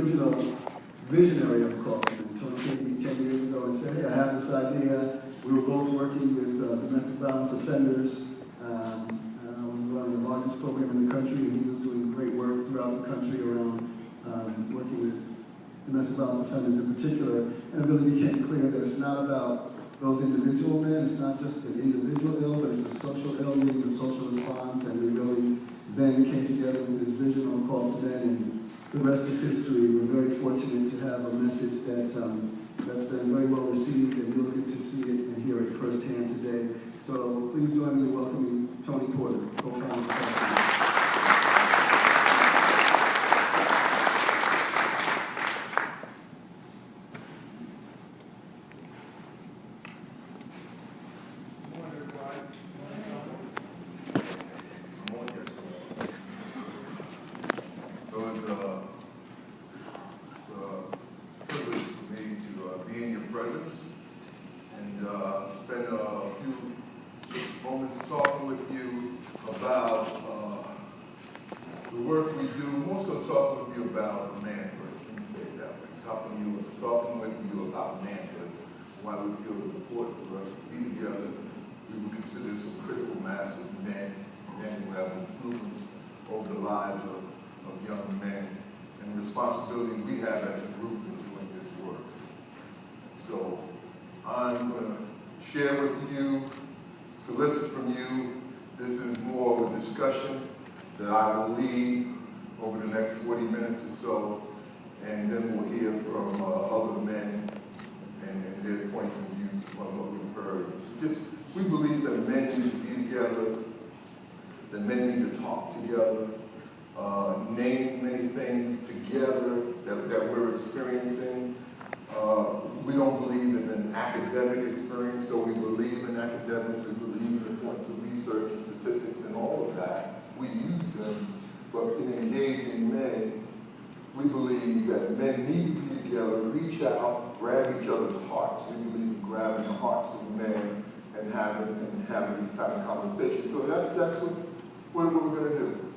original visionary of Carlton. Tony came to me 10 years ago and said, hey, I have this idea. We were both working with domestic violence offenders. I was running the largest program in the country, and he was doing great work throughout the country around working with domestic violence offenders in particular. And it really became clear that it's not about those individual men, it's not just an individual ill, but it's a social ill needing a social response. And we really then came together with this vision on Carlton, and the rest is history. We're very fortunate to have a message that's been very well received, and you'll get to see it and hear it firsthand today. So please join me in welcoming Tony Porter, co-founder of Carlton. Why we feel it's important for us to be together. We would consider some critical mass of men who have influence over the lives of young men, and the responsibility we have as a group in doing this work. So I'm going to share with you, solicit from you. This is more of a discussion that I will lead over the next 40 minutes or so, and then we'll hear from other men and their points of view from what we've heard. We believe that men need to be together, that men need to talk together, name many things together that we're experiencing. We don't believe in an academic experience, though we believe in academics, we believe in points of research and statistics and all of that. We use them, but in engaging men, we believe that men need to be together, reach out, grab each other's hearts. We believe in grabbing the hearts of men and having these kind of conversations. So that's what we're going to do.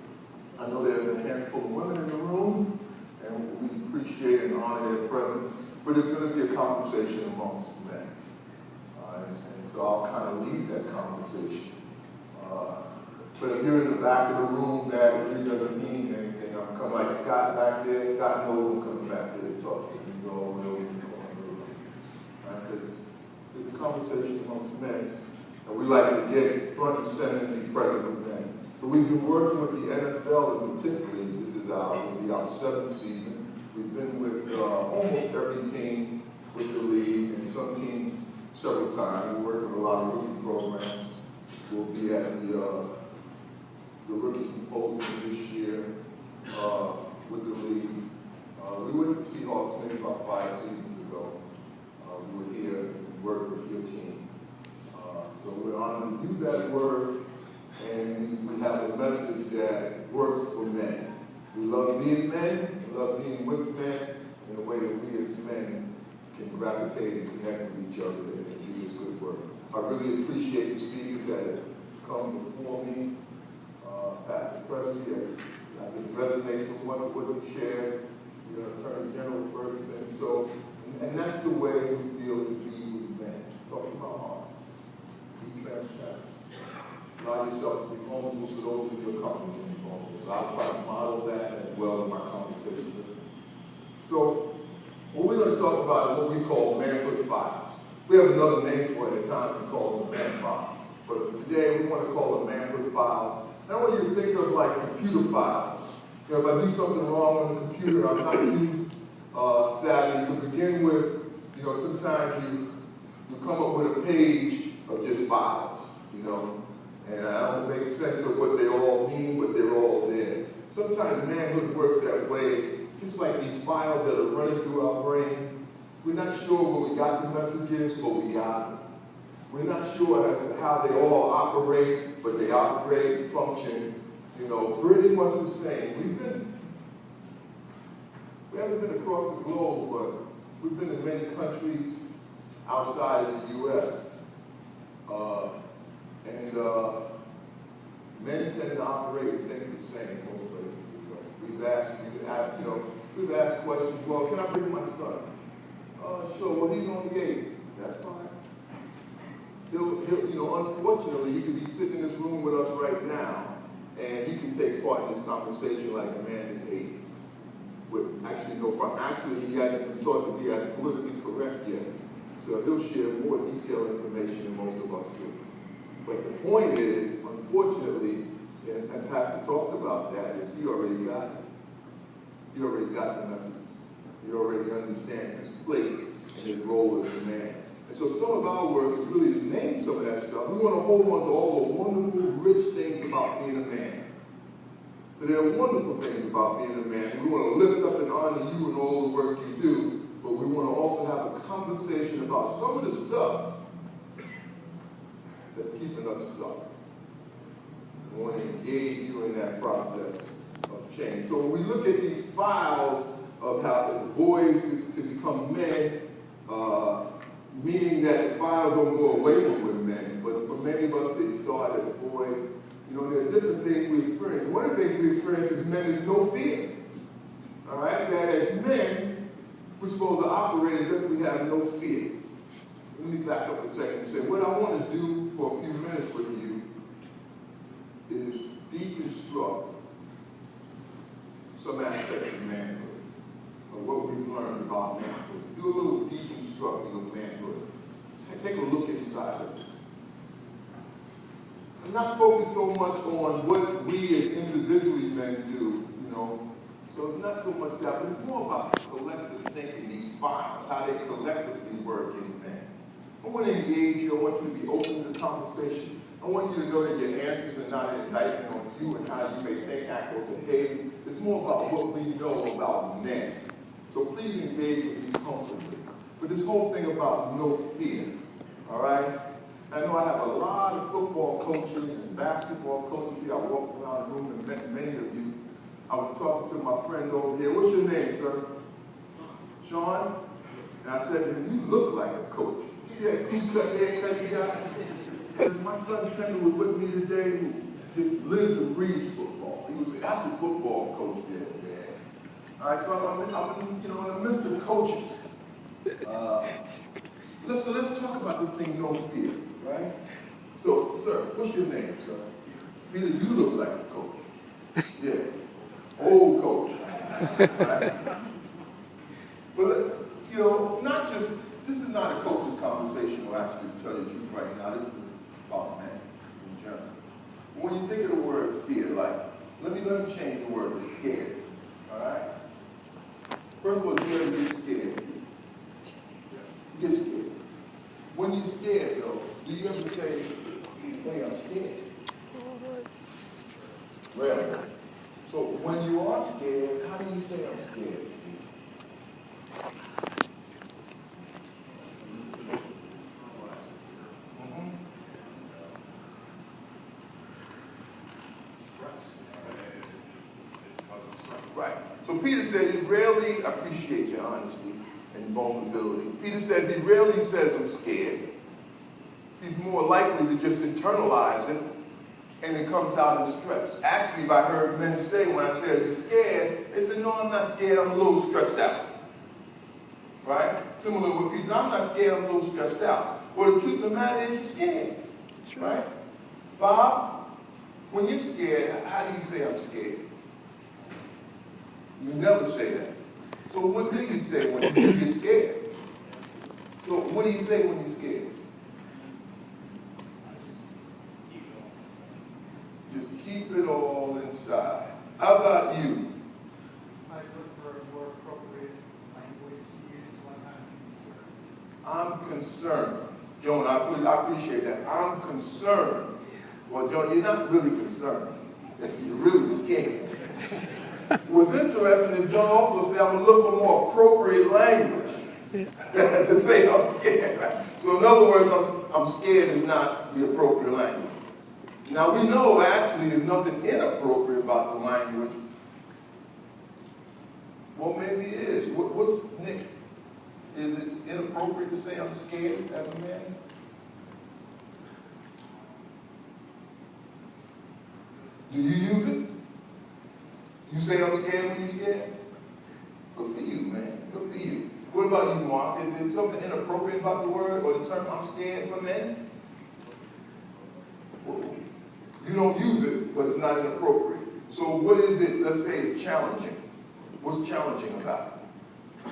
I know there's a handful of women in the room, and we appreciate and honor their presence, but it's going to be a conversation amongst men. And so I'll kind of lead that conversation. But if you're in the back of the room, that really doesn't mean anything. I'm coming like Scott back there. Scott knows I'm coming back there to talk to you all. Because it's a conversation amongst men, and we like to get front and center and be present with men. But we've been working with the NFL, and particularly, will be our 7th season. We've been with almost every team with the league, and some teams several times. We work with a lot of rookie programs. We'll be at the rookie symposium this year with the league. We went to the Seahawks maybe about 5 seasons ago. We were here and worked with your team. So we're honored to do that work, and we have a message that works for men. We love being men, we love being with men in a way that we as men can gravitate and connect with each other and do this good work. I really appreciate the speakers that have come before me. Pastor Presley, I think resonates somewhat with what he shared, Attorney General Ferguson. So, and that's the way we feel to be with men. Talk to my heart. Be transparent. Allow yourself to be vulnerable so those in your company can be vulnerable. So I'll try to model that as well in my conversation with them. So, what we're going to talk about is what we call manhood files. We have another name for it at times. We call them man files. But for today, we want to call them manhood files. I want you to think of like computer files. If I do something wrong on the computer, I'm not too savvy to begin with. Sometimes you come up with a page of just files, and I don't make sense of what they all mean, but they're all there. Sometimes manhood works that way, just like these files that are running through our brain. We're not sure where we got the messages, but we got them. We're not sure as to how they all operate, but they operate and function, pretty much the same. We haven't been across the globe, but we've been in many countries outside of the U.S. Men tend to operate and think the same in most places we go. We've asked you to have, We've asked questions, well, can I bring my son? Sure, well, he's on the 8th. That's fine. Unfortunately, he could be sitting in this room with us right now, and he can take part in this conversation like a man is 8. With actually no problem. Actually, he hasn't been taught to be as politically correct yet. So he'll share more detailed information than most of us do. But the point is, unfortunately, and Pastor talked about that, is he already got it. He already got the message. He already understands his place and his role as a man. And so some of our work is really to name some of that stuff. We want to hold on to all the wonderful, rich things about being a man. So there are wonderful things about being a man. We want to lift up and honor you and all the work you do, but we want to also have a conversation about some of the stuff that's keeping us stuck. We want to engage you in that process of change. So when we look at these files of how the boys to become men, meaning that the files don't go away when we're men, but for many of us they start as boys. There are different things we experience. One of the things we experience as men is no fear. All right? That as men, we're supposed to operate as if we have no fear. Let me back up a second and say, what I want to do for a few minutes with you is deconstruct some aspects of manhood, of what we've learned about manhood. Do a little deconstructing of manhood. Take a look inside of it. I'm not focused so much on what we as individually men do, so it's not so much that, but it's more about collective thinking, these files, how they collectively work in men. I want to engage you, I want you to be open to the conversation. I want you to know that your answers are not an indictment on you and how you may think, act, or behave. It's more about what we know about men. So please engage with me comfortably. But this whole thing about no fear, all right? I know I have a lot of football coaches and basketball coaches here. I walked around the room and met many of you. I was talking to my friend over here. What's your name, sir? Sean? And I said to him, you look like a coach. See that clean-cut haircut you got? And my son Trent was with me today who just lives and breathes football. He would say, that's a football coach there, Dad. All right, so I'm in the midst of coaches. Let's talk about this thing, no fear, right? So, sir, what's your name, sir? Peter, you look like a coach. Yeah, old coach. Right? But, not just, this is not a coach's conversation, or actually, to tell you the truth right now, this is about men in general. When you think of the word fear, like, let me change the word to scared, all right? First of all, do you ever get scared? You get scared. When you're scared, though, do you ever say, hey, I'm scared? Really? So when you are scared, how do you say I'm scared? Right. So Peter said he rarely appreciates your honesty and vulnerability. Peter says he rarely says I'm scared. He's more likely to just internalize it, and it comes out in stress. Actually, if I heard men say, when I said, are you scared? They said, no, I'm not scared, I'm a little stressed out. Right? Similar with Peter, I'm not scared, I'm a little stressed out. Well, the truth of the matter is you're scared. Right? Bob, when you're scared, how do you say I'm scared? You never say that. So what do you say when you get scared? So what do you say when you're scared? Just keep it all inside. How about you? I look for a more appropriate language to use when I'm concerned. Joan, I appreciate that. I'm concerned. Well, Joan, you're not really concerned. You're really scared. What's interesting is John also said, I'm going to look for more appropriate language to say I'm scared. So in other words, I'm scared is not the appropriate language. Now we know actually there's nothing inappropriate about the language. Well, maybe it is. What's Nick? Is it inappropriate to say I'm scared as a man? Do you use it? You say I'm scared when you're scared? Good for you, man. Good for you. What about you, Mark? Is there something inappropriate about the word or the term I'm scared for men? You don't use it, but it's not inappropriate. So what is it? Let's say it's challenging. What's challenging about it?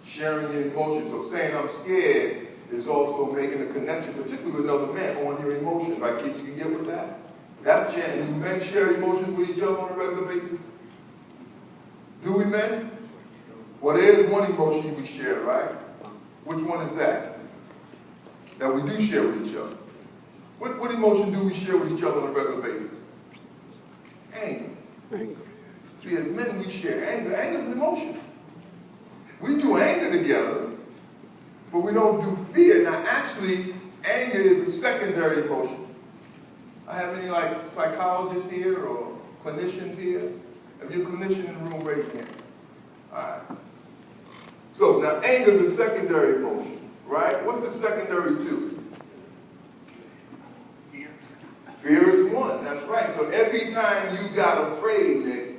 Sharing your emotions. So saying I'm scared is also making a connection, particularly with another man, on your emotions. Like, you can get with that? That's sharing. Do men share emotions with each other on a regular basis? Do we, men? Well, there is one emotion we share, right? Which one is that? That we do share with each other. What emotion do we share with each other on a regular basis? Anger. See, as men, we share anger. Anger is an emotion. We do anger together, but we don't do fear. Now, actually, anger is a secondary emotion. I have any, like, psychologists here or clinicians here? If you're a clinician in the room, raise your hand. All right. So, now, anger is a secondary emotion, right? What's the secondary to? Fear is one, that's right. So every time you got afraid, Nick,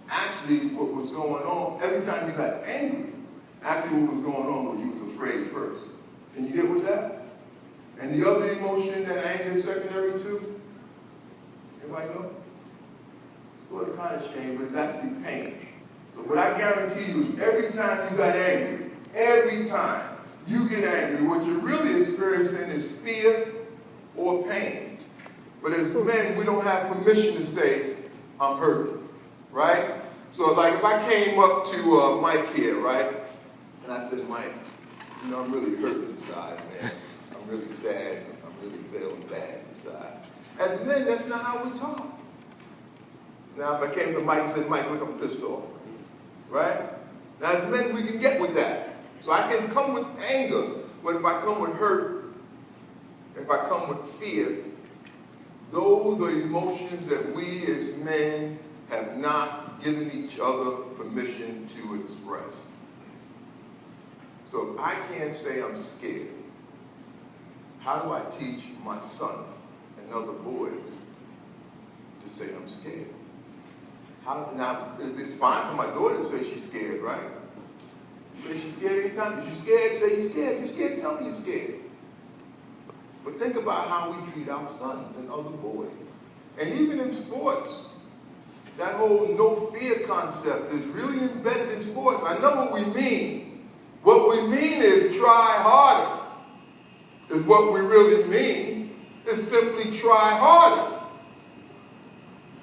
actually what was going on, every time you got angry, actually what was going on was you was afraid first. Can you get with that? And the other emotion that anger is secondary to? Anybody know? Sort of kind of shame, but it's actually pain. So what I guarantee you is every time you got angry, every time you get angry, what you're really experiencing is fear or pain. But as men, we don't have permission to say, I'm hurt, right? So like if I came up to Mike here, right? And I said, Mike, you know, I'm really hurt inside, man. I'm really sad. I'm really feeling bad inside. As men, that's not how we talk. Now if I came to Mike and said, Mike, look, I'm pissed off, right? Now as men, we can get with that. So I can come with anger, but if I come with hurt, if I come with fear, those are emotions that we as men have not given each other permission to express. So I can't say I'm scared. How do I teach my son and other boys to say I'm scared? Now, it's fine for my daughter to say she's scared, right? Say she's scared anytime. If you're scared, say you're scared. If you're scared, tell me you're scared. But think about how we treat our sons and other boys. And even in sports, that whole no fear concept is really embedded in sports. I know what we mean. What we mean is try harder, is what we really mean. It's simply try harder.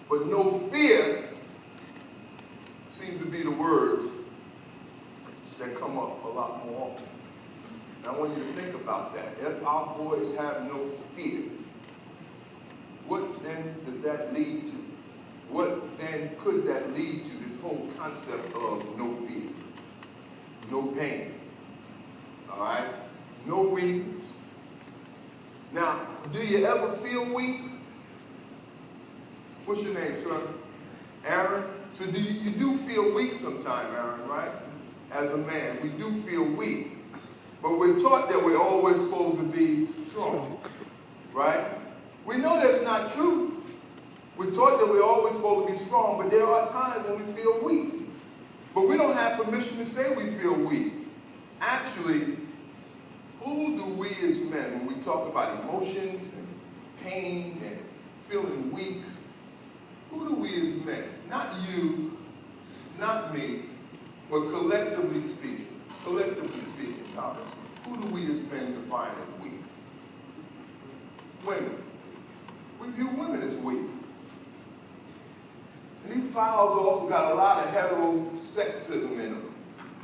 But no fear seems to be the words that come up a lot more often. I want you to think about that. If our boys have no fear, what then does that lead to? What then could that lead to, this whole concept of no fear, no pain, all right? No weakness. Now, do you ever feel weak? What's your name, son? Aaron? So you do feel weak sometime, Aaron, right? As a man, we do feel weak. But we're taught that we're always supposed to be strong, right? We know that's not true. We're taught that we're always supposed to be strong, but there are times when we feel weak. But we don't have permission to say we feel weak. Actually, who do we as men, when we talk about emotions and pain and feeling weak, who do we as men, not you, not me, but collectively speaking, Thomas, who do we as men define as weak? Women. We view women as weak. And these files also got a lot of heterosexism in them.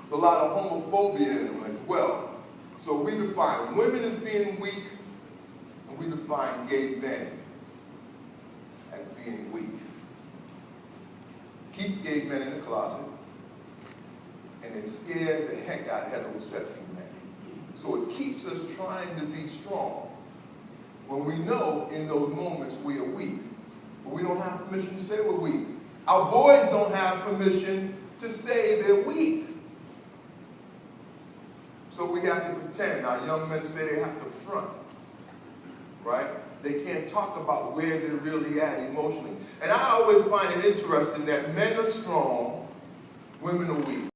There's a lot of homophobia in them as well. So we define women as being weak, and we define gay men as being weak. Keeps gay men in the closet, and it scares the heck out of heterosexual men. So it keeps us trying to be strong when we know in those moments we are weak. But we don't have permission to say we're weak. Our boys don't have permission to say they're weak. So we have to pretend. Our young men say they have to front, right? They can't talk about where they're really at emotionally. And I always find it interesting that men are strong Women of Week.